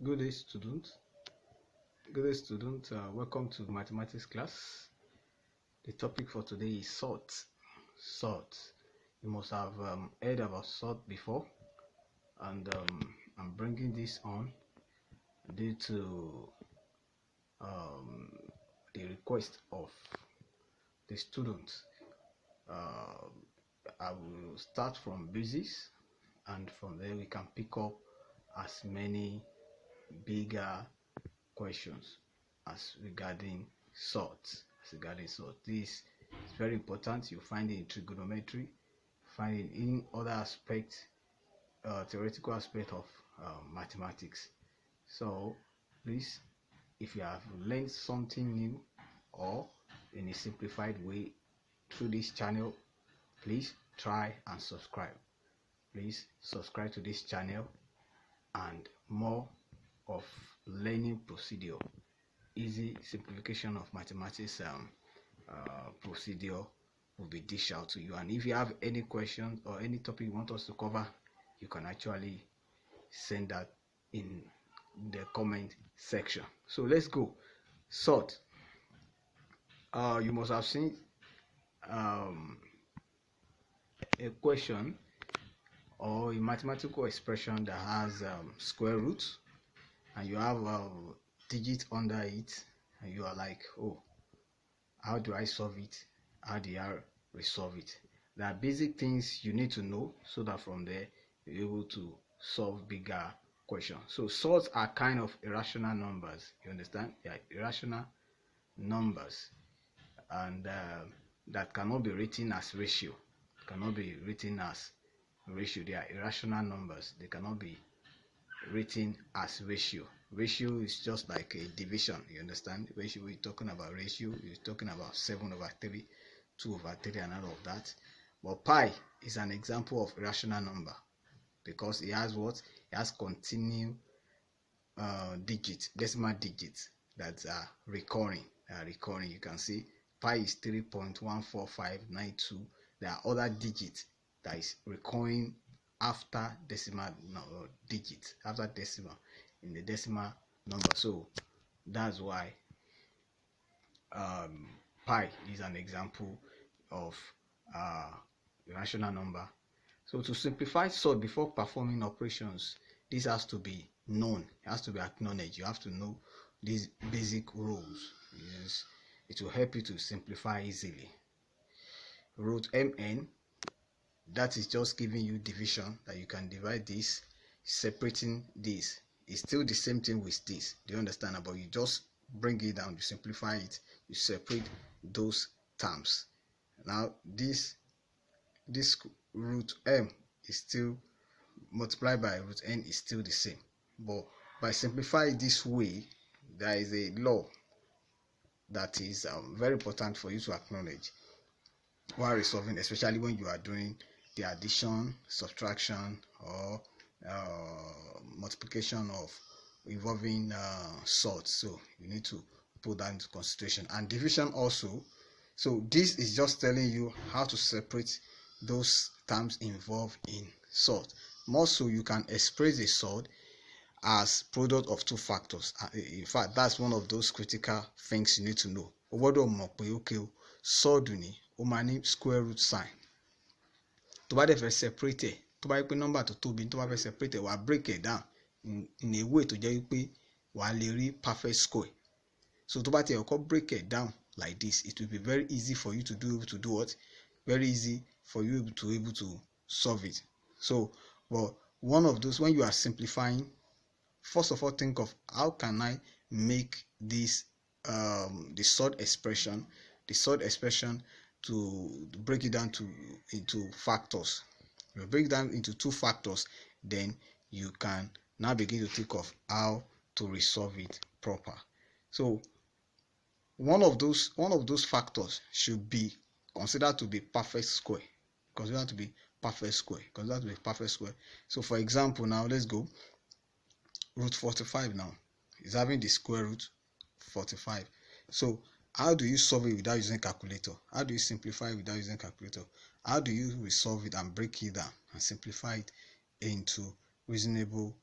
Good day, student. Good day, student. Welcome to mathematics class. The topic for today is sorts. Sorts. You must have heard about sort before, and I'm bringing this on due to the request of the students. I will start from basics, and from there we can pick up as many bigger questions as regarding sorts. This is very important. You find it in trigonometry, find it in other aspects, theoretical aspect of mathematics. So please, if you have learned something new or in a simplified way through this channel, please try and subscribe. Please subscribe to this channel, and more of learning procedure, easy simplification of mathematics procedure will be dished out to you. And if you have any questions or any topic you want us to cover, you can actually send that in the comment section. So let's go. Sort. You must have seen a question or a mathematical expression that has square roots, and you have a digit under it, and you are like, oh, how do I solve it? How do I resolve it? There are basic things you need to know so that from there you're able to solve bigger questions. So sorts are kind of irrational numbers. You understand? They are irrational numbers, and that cannot be written as ratio. Cannot be written as ratio. They are irrational numbers. They cannot be written as ratio. Ratio is just like a division. You understand? Ratio, we're talking about ratio, you're talking about 7/3, 2/3, and all of that. But pi is an example of irrational number because it has what? It has continued digits, decimal digits that are recurring. You can see pi is 3.14592. There are other digits that is recurring after decimal digits, after decimal in the decimal number. So that's why pi is an example of irrational number. So to simplify sort before performing operations, this has to be known, it has to be acknowledged. You have to know these basic rules. Yes, it will help you to simplify easily. Root mn, that is just giving you division, that you can divide this, separating this. It's still the same thing with this. Do you understand? But you just bring it down, you simplify it, you separate those terms. Now this root m is still multiplied by root n is still the same. But by simplifying this way, there is a law that is very important for you to acknowledge while resolving, especially when you are doing the addition, subtraction, or multiplication of involving sorts. So you need to put that into consideration. And division also. So this is just telling you how to separate those terms involved in sort. More so, you can express a sort as product of two factors. In fact, that's one of those critical things you need to know. Sort ni ó máa ní square root sign. Tó bá dẹ̀ fẹ́ separate ẹ̀, tó bá yẹ pé number tó tóbi, tó bá fẹ́ separate ẹ̀, wàá break it down in a way tó jẹ́ wípé wàá lè rí perfect square. So tó bá ti ẹ̀kọ́ break it down like this, it will be very easy for you to do what? Very easy for you to able to solve it. So, well, one of those, when you are simplifying, first of all, think of how can I make this the sort expression to break it down into factors. You break it down into two factors, then you can now begin to think of how to resolve it proper. So one of those factors should be considered to be perfect square. Considered to be perfect square. So for example, now let's go. Root 45 now is having the square root 45. So how do you solve it without using calculator? How do you simplify it without using calculator? How do you resolve it and break it down and simplify it into reasonable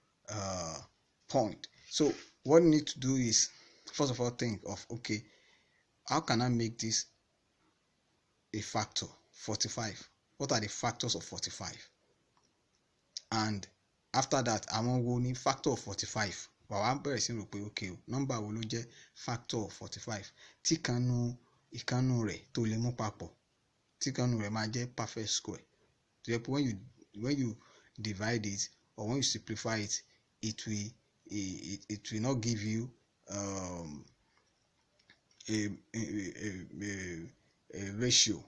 point? So what you need to do is, first of all, think of, okay, how can I make this a factor? 45. What are the factors of 45? And after that, àwọn wo ni factor of 45? Wàá bẹ̀rẹ̀ sí rò pé okay, number wo ló jẹ́ factor of 45 tí ìkànnù rẹ̀ tó lè mú papọ̀, tí ìkànnù rẹ̀ máa jẹ́ perfect square. So when you divide it or when you simplify it, it will not give you a ratio.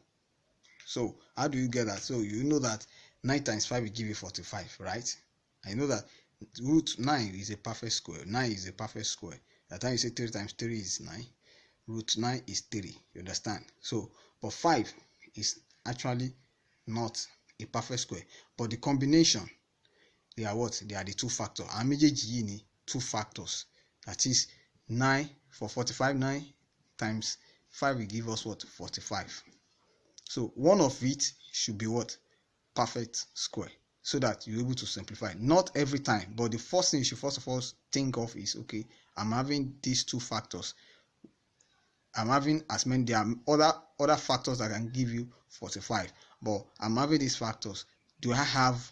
So how do you get that? So you know that 9 times 5 will give you 45, right? I know that root 9 is a perfect square. 9 is a perfect square. That time you say 3 times 3 is 9. Root 9 is 3. You understand? So, but 5 is actually not a perfect square. But the combination, they are what? They are the two factors. And méjèèjì yìí ni two factors. That is 9 for 45. 9 times 5 will give us what? 45. So one of it should be what? Perfect square, so that you're able to simplify. Not every time, but the first thing you should first of all think of is, okay, I'm having these two factors. I'm having as many, there are other factors that can give you 45, but I'm having these factors. Do I have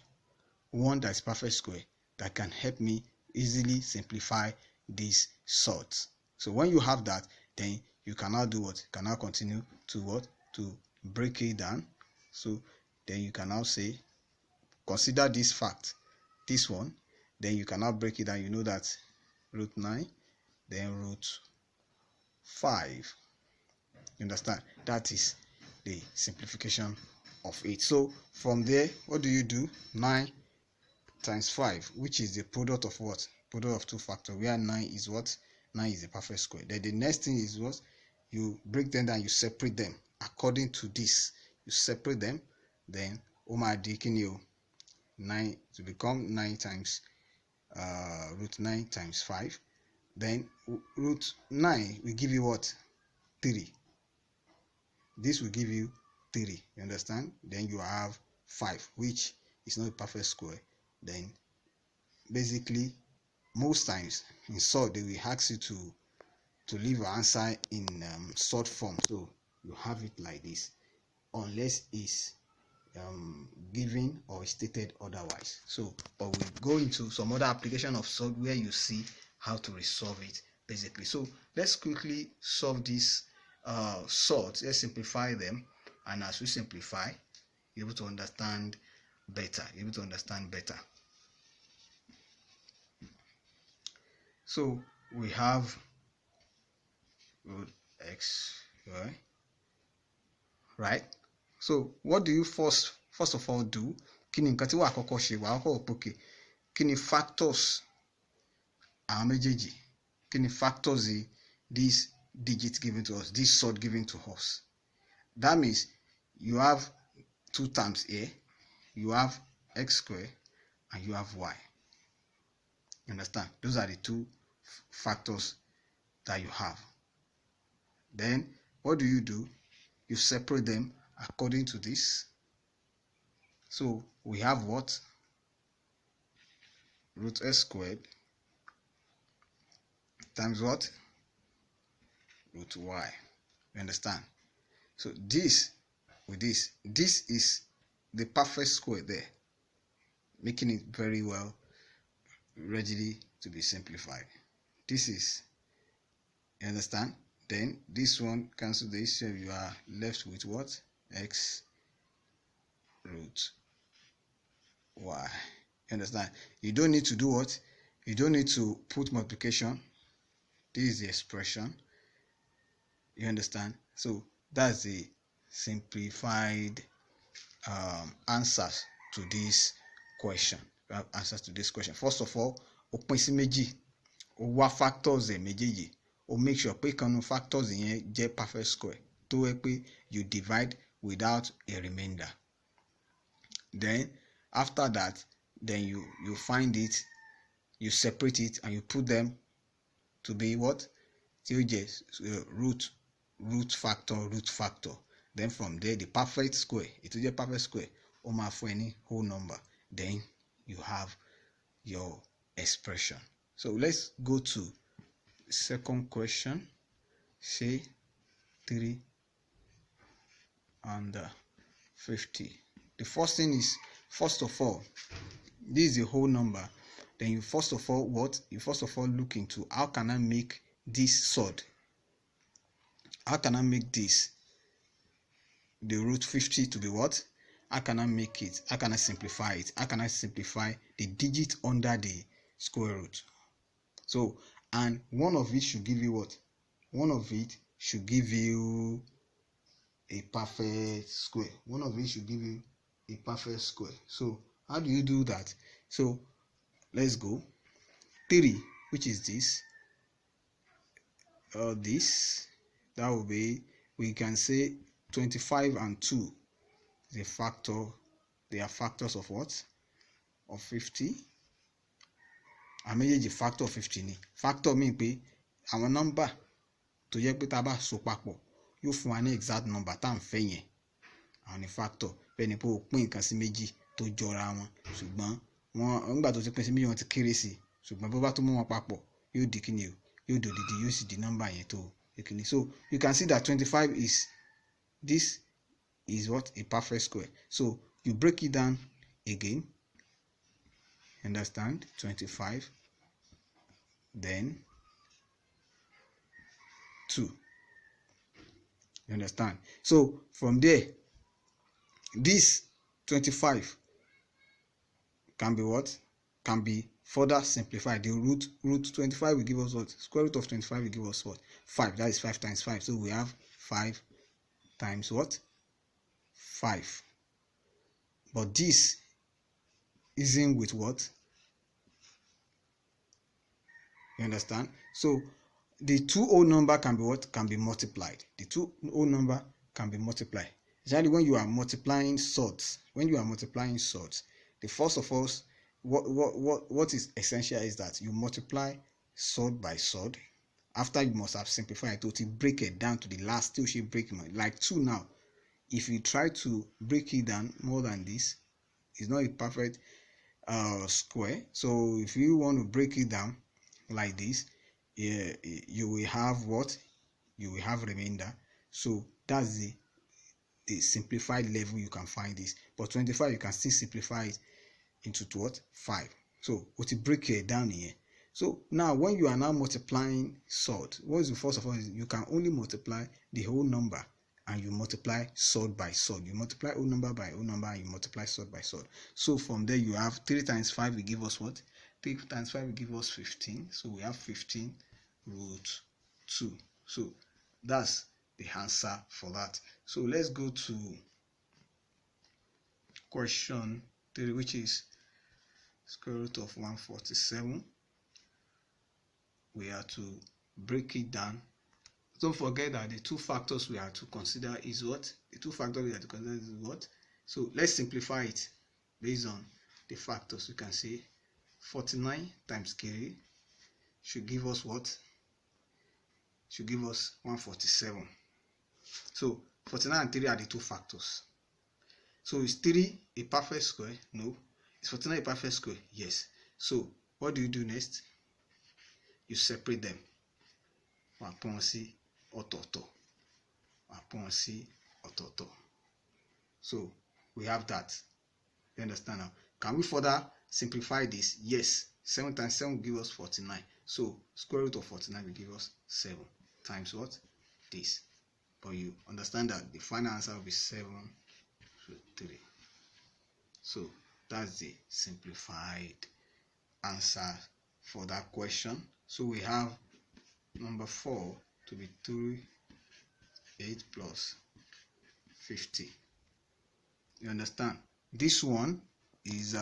one that's perfect square that can help me easily simplify these sorts? So when you have that, then you can now do what? You can now continue to what? To break it down. So then you can now say, consider this fact, this one, then you can now break it down. You know that root 9, then root 5. You understand? That is the simplification of it. So from there, what do? 9 times 5, which is the product of what? Product of two factors, where 9 is what? 9 is a perfect square. Then the next thing is what? You break them down, you separate them according to this. You separate them, then Omadikini 9 to become 9 times root 9 times 5. Then root 9 will give you what? 3. This will give you 3. You understand? Then you have 5, which is not a perfect square. Then basically, most times in sort, they will ask you to leave your answer in sort form. So you have it like this, unless it's given or stated otherwise. So, but we'll go into some other application of sort where you see how to resolve it basically. So let's quickly solve this sorts. Let's simplify them, and as we simplify, you're able to understand better. So we have root x, right? So what do you first of all do? Kí ni nǹkan tí wàá kọ́kọ́ ṣe? Wàá kọ́kọ́ pòkè. Kí ni factors àwọn méjèèjì? Kí ni factors this digit given to us, this sort given to us? That means you have two terms here. You have x squared and you have y. You understand? Those are the two factors that you have. Then what do? You separate them according to this. So we have what? Root s squared times what? Root y. You understand? So this with this is the perfect square there, making it very well readily to be simplified. This is, you understand? Then this one cancel this, so you are left with what? X root y. You understand? You don't need to do what? You don't need to put multiplication. This is the expression. You understand? So that's the simplified answers to this question. First of all, òpin sí méjì, ó wá factors méjèèjì, ó make sure pé kan factors yẹn jẹ́ perfect square, tó yẹ pé you divide without a remainder. Then after that, then you find it, you separate it, and you put them to be what? Root factor. Then from there, the perfect square, it will be a perfect square, ó máa fún ẹ ní whole number. Then you have your expression. So let's go to the second question. Say 350. The first thing is, first of all, this is a whole number. Then you first of all look into how can I make this surd? How can I make this the root 50 to be what? How can I make it? How can I simplify it? How can I simplify the digit under the square root? So, and one of it should give you what? One of it should give you a perfect square. One of it should give you a perfect square. So, how do you do that? So, let's go. 3, which is this, this, that will be, we can say 25 and 2 is a factor. They are factors of what? Of 50. A méjèèjì factor of 50 ni. Factor mean pé àwọn number tó yẹ pé tá a bá so papọ̀ yóò fún wa ní exact number tá à ń fẹ́ yẹn. Àwọn ni factor. Bẹ́ẹ̀ ni pé o pín nǹkan sí méjì tó jọra wọn, ṣùgbọ́n wọn nígbà tó ti pín sí méjì wọn ti kéré sí, ṣùgbọ́n bó bá tó mú wọn papọ̀ yóò di kíni o, yóò di odidi, yóò sì di number yẹn tó kíni. So you can see that 25 is, this is what? A perfect square. So you break it down again. Understand? 25, then 2. You understand? So from there, this 25 can be what? Can be further simplified. The root 25 will give us what? Square root of 25 will give us what? 5. That is 5 times 5. So we have 5 times what? 5. But this isn't with what? You understand? So the two whole number can be what? Can be multiplied. The two whole number can be multiplied. Exactly when you are multiplying surds. When you are multiplying surds, the first of all, what is essential is that you multiply surd by surd. After you must have simplified it to break it down to the last still shape break, like 2 now. If you try to break it down more than this, it's not a perfect square. So if you want to break it down like this, you will have what? You will have remainder. So that's the simplified level you can find this. But 25 you can still simplify it into what? 5. So what you break it down here. So now when you are now multiplying surd, what is the first of all? You can only multiply the whole number, and you multiply surd by surd. You multiply whole number by whole number, and you multiply surd by surd. So from there you have 3 times 5 will give us what? 3 times 5 will give us 15. So we have 15 root 2. So that's the answer for that. So let's go to question 3, which is square root of 147. We have to break it down. Don't forget that the two factors we have to consider is what? The two factors we have to consider is what? So let's simplify it based on the factors. You can say 49 times k should give us what? Should give us 147. So 49 and 3 are the two factors. So is 3 a perfect square? No. Is 49 a perfect square? Yes. So what do you do next? You separate them. So we have that. You understand now? Can we further simplify this? Yes. 7 times 7 will give us 49. So square root of 49 will give us 7 times what? This. But you understand that the final answer will be 7 root 3. So that's the simplified answer for that question. So we have number 4 to be 38 plus 50. You understand? This one is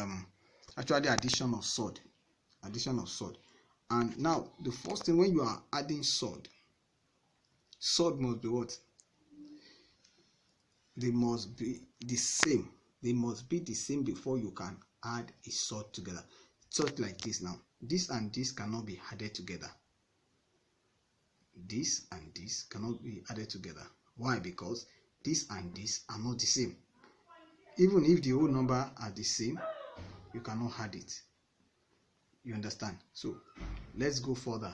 actually addition of surd. Addition of surd. And now the first thing, when you are adding surd must be what? They must be the same. They must be the same before you can add a surd together. Just like this now. This and this cannot be added together. This and this cannot be added together. Why? Because this and this are not the same. Even if the whole number are the same, you cannot add it. You understand? So let's go further.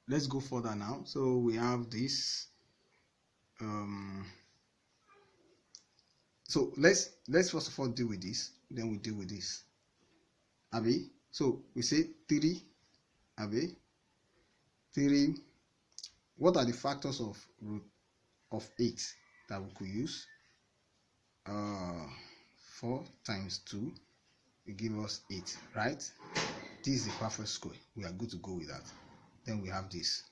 Let's go further now. So we have this. So let's first of all deal with this. Then we deal with this. Abi. So we say 3. Abi. 3. What are the factors of root of 8 that we could use? 4 times 2 will give us 8, right? This is the perfect square. We are good to go with that. Then we have this.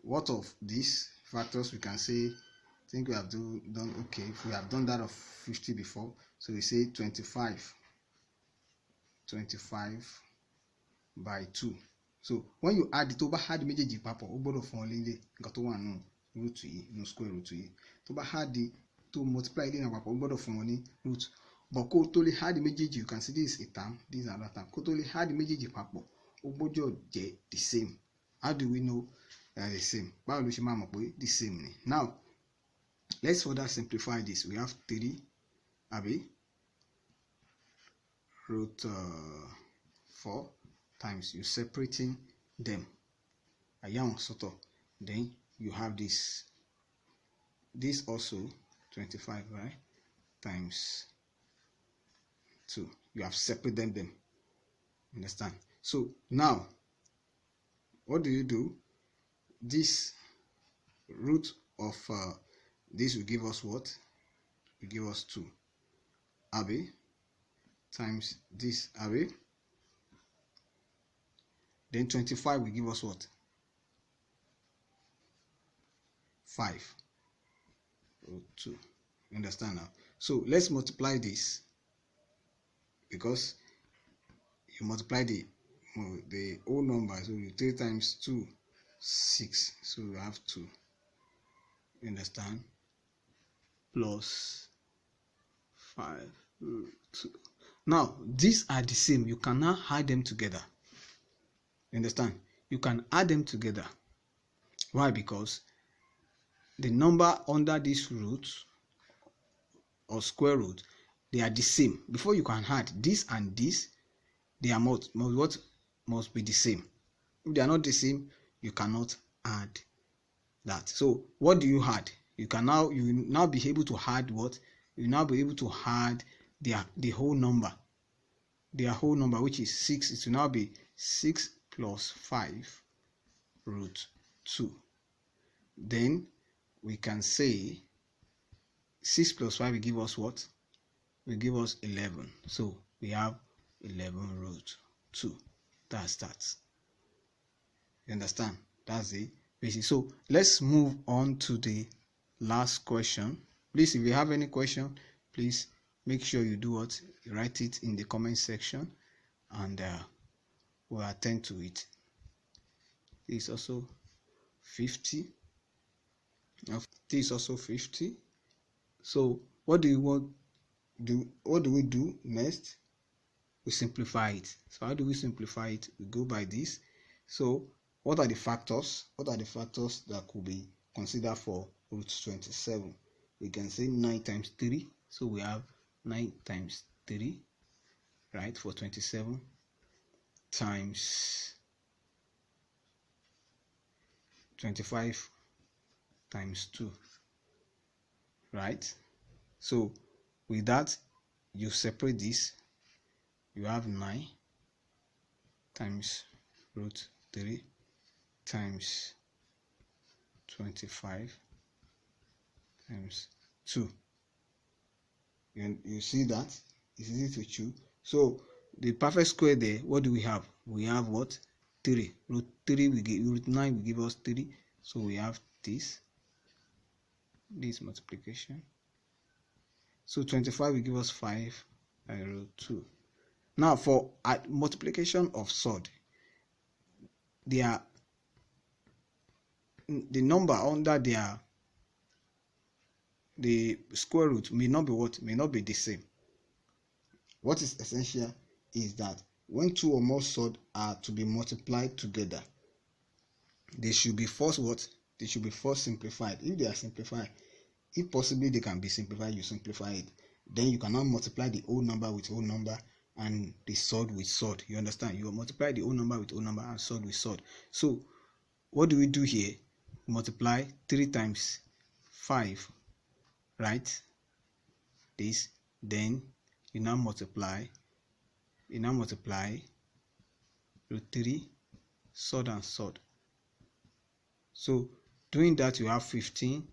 What of these factors? We can say, I think we have done okay. If we have done that of 50 before, so we say 25 by 2. So when you add it over, had méjèèjì papọ̀, ó gbọ́dọ̀ fún ọ lélẹ̀ nǹkan tó wà nù root yìí, nù square root yìí. Tó bá had to multiply ilé náà papọ̀, ó gbọ́dọ̀ fún ọ ní root. But kó tó lè had méjèèjì, you can see this is a term, this is another term. Kó tó lè had méjèèjì papọ̀, ó gbọ́dọ̀ jẹ́ the same. How do we know they are the same? Báwo ló ṣe máa mọ̀ pé the same ni? Now, let's further simplify this. We have 3, abi, root 4 times, you separating them. Then you have this also 25, right, times 2. You have separated them. Understand? So now what do? This root of this will give us what? Will give us 2, abi, times this, abi. Then 25 will give us what? 5 root 2. You understand now? So let's multiply this, because you multiply the whole number. So 3 times 2, 6. So you have 2. You understand? Plus 5 root 2. Now these are the same. You cannot add them together. You understand? You can add them together. Why? Because the number under this root or square root, they are the same. Before you can add this and this, they are must be the same. If they are not the same, you cannot add that. So what do you add? You will now be able to add what? You will now be able to add the whole number. Their whole number, which is 6. It will now be 6 plus 5 root 2. Then we can say 6 plus 5 will give us what? Will give us 11. So we have 11 root 2. That's that. You understand? That's the basic. So let's move on to the last question. Please, if you have any question, please make sure you do what? You write it in the comment section, and we'll attend to it. This is also 50. This is also 50. So what do we do next? We simplify it. So how do we simplify it? We go by this. So what are the factors? What are the factors that could be considered for root 27? We can say 9 times 3. So we have 9 times 3, right, for 27, times 25 times 2, right? So with that, you separate this. You have 9 times root 3 times 25 times 2. You see that? It's easy to choose. So the perfect square there, what do we have? We have what? 3. Root 3 will give, root 9 will give us 3. So we have this multiplication. So 25 will give us 5 by root 2. Now for multiplication of surd, the number under the square root may not be what? May not be the same. What is essential is that when 2 or more surds are to be multiplied together, they should be first what? They should be first simplified. If they are simplified, if possibly they can be simplified, you simplify it. Then you cannot multiply the whole number with whole number and the surd with surd. You understand? You multiply the whole number with whole number and surd with surd. So what do we do here? Multiply 3 times 5, right? This, then you now multiply root 3 surd and surd. So doing that, you have 15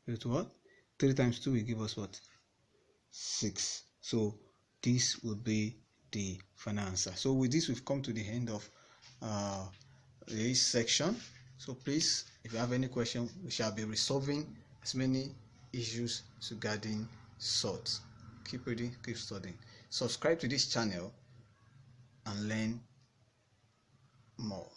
root what? 3 times 2 will give us what? 6. So this will be the final answer. So with this, we've come to the end of this section. So please, if you have any question, we shall be resolving as many issues regarding surds. Keep reading, keep studying. Subscribe to this channel and learn more.